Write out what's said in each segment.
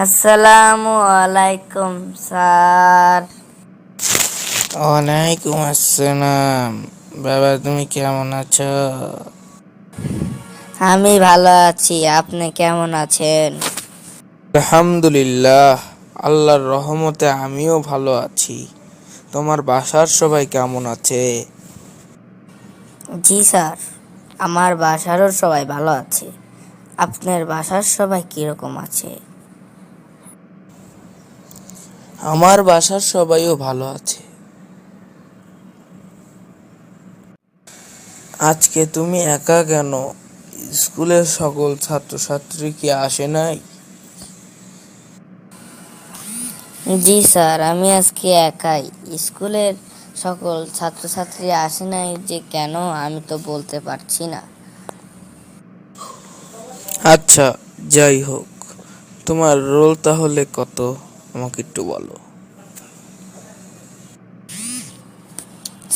আসসালামু আলাইকুম স্যার। ওয়ালাইকুম আসসালাম। বাবা, তুমি কেমন আছো? আমি ভালো আছি, আপনি কেমন আছেন? আলহামদুলিল্লাহ, আল্লাহর রহমতে আমিও ভালো আছি। তোমার বাসার সবাই কেমন আছে? জি স্যার, আমার বাসারও সবাই ভালো আছে। আপনার বাসার সবাই কিরকম আছে? আমার বাসার সবাইও ভালো আছে। আজকে তুমি একা কেন? স্কুলের সকল ছাত্রছাত্রী কি আসে নাই? জি স্যার, আমি আজকে একাই। স্কুলের সকল ছাত্রছাত্রী আসে নাই যে কেন আমি তো বলতে পারছি না। আচ্ছা, যাই হোক, তোমার রোল তাহলে কত আমাকে একটু বলো।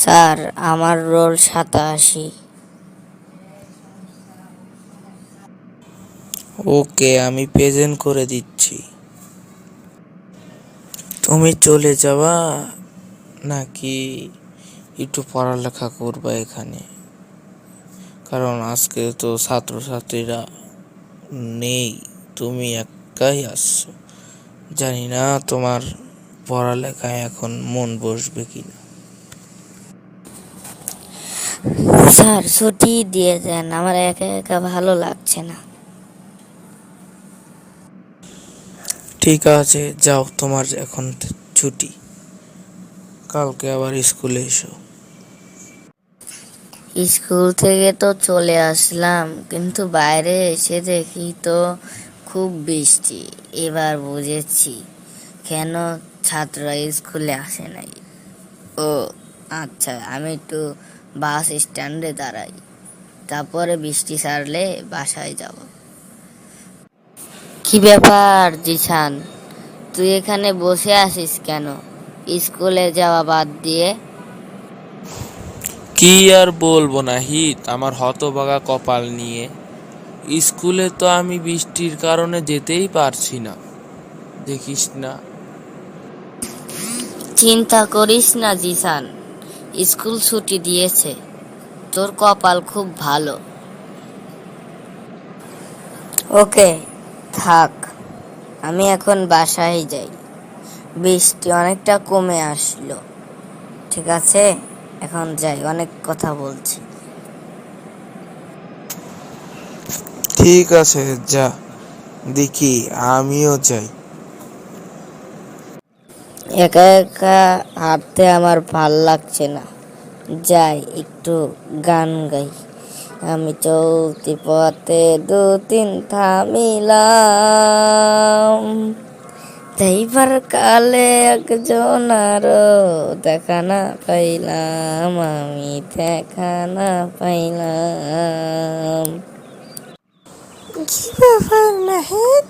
স্যার, আমার রোল 87। ওকে, আমি প্রেজেন্ট করে দিচ্ছি। তুমি চলে যাবা নাকি একটু পড়ালেখা করবা এখানে? কারণ আজকে তো ছাত্রছাত্রীরা নেই, তুমি একাই আসছো। জানি না তোমার পড়ালেখায় এখন মন বসবে কিনা। স্যার, ছুটি দিয়ে দেন, আমার একা একা ভালো লাগছে না। ঠিক আছে, যাও, তোমার এখন ছুটি। কালকে আবার স্কুলে এসো। স্কুল থেকে তো চলে আসলাম, কিন্তু বাইরে এসে দেখি তো খুব বৃষ্টি। এবার বুঝেছি কেন ছাত্ররা স্কুলে আসে নাই। ও আচ্ছা, আমি একটু বাস স্ট্যান্ডে দাঁড়াই, তারপরে বৃষ্টি ছাড়লে বাসায় যাব। কি ব্যাপার জিসান, তুই এখানে বসে আছিস কেন স্কুলে যাওয়া বাদ দিয়ে? কি আর বলবো নাহিদ, আমার হতভাগা কপাল নিয়ে। স্কুলে তো আমি বৃষ্টির কারণে যেতেই পারছি না, দেখিস না। চিন্তা করিস না জিসান, স্কুল ছুটি দিয়েছে, তোর কপাল খুব ভালো। ওকে, থাক, আমি এখন বাসায় যাই। বৃষ্টি অনেকটা কমে আসলো। ঠিক আছে, এখন যাই, অনেক কথা বলছি। ঠিক আছে, যা। দেখি, আমিও যাই। একা একা হাঁটতে আমার ভাল লাগছে না, যাই একটু গান গাই। আমি চলতি পথে দু তিন থামিলাম, তাইবার কালে একজন আরো দেখা না পাইলাম, আমি দেখা না পাইলাম। কি ব্যাপার নাহিদ,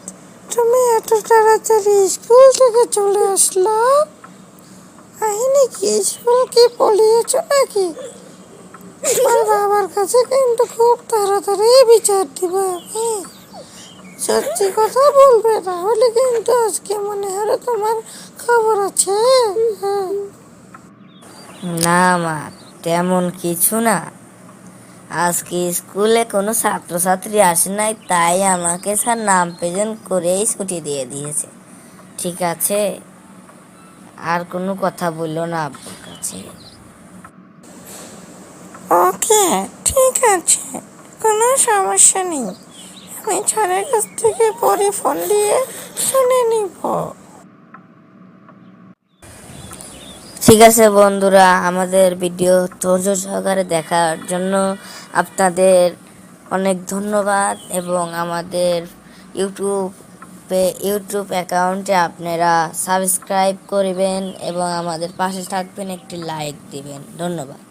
তুমি এত তাড়াতাড়ি স্কুল থেকে চলে আসলা? কাহিনী কি, স্কুল কি পড়িয়েছো নাকি? তোমার বাবার কাছে কিন্তু খুব তাড়াতাড়ি বিচার দিবা আমি। সত্যি কথা বলবে, তাহলে কিন্তু আজকে মনে হলো তোমার খবর আছে। হ্যাঁ। না মা, তেমন কিছু না। আজকে স্কুলে কোনো ছাত্রছাত্রী আসে নাই, তাই আমাকে স্যার নাম প্রেজেন্ট করেই ছুটি দিয়ে দিয়েছে। ঠিক আছে, আর কোনো কথা বললো না আব্বুর কাছে। ওকে, ঠিক আছে, কোনো সমস্যা নেই। আমি স্যারের কাছ থেকে পরে ফোন দিয়ে শুনে নিব। ঠিক আছে বন্ধুরা, আমাদের ভিডিও ধৈর্য সহকারে দেখার জন্য আপনাদের অনেক ধন্যবাদ, এবং আমাদের ইউটিউব অ্যাকাউন্টে আপনারা সাবস্ক্রাইব করবেন এবং আমাদের পাশে থাকবেন, একটি লাইক দিবেন। ধন্যবাদ।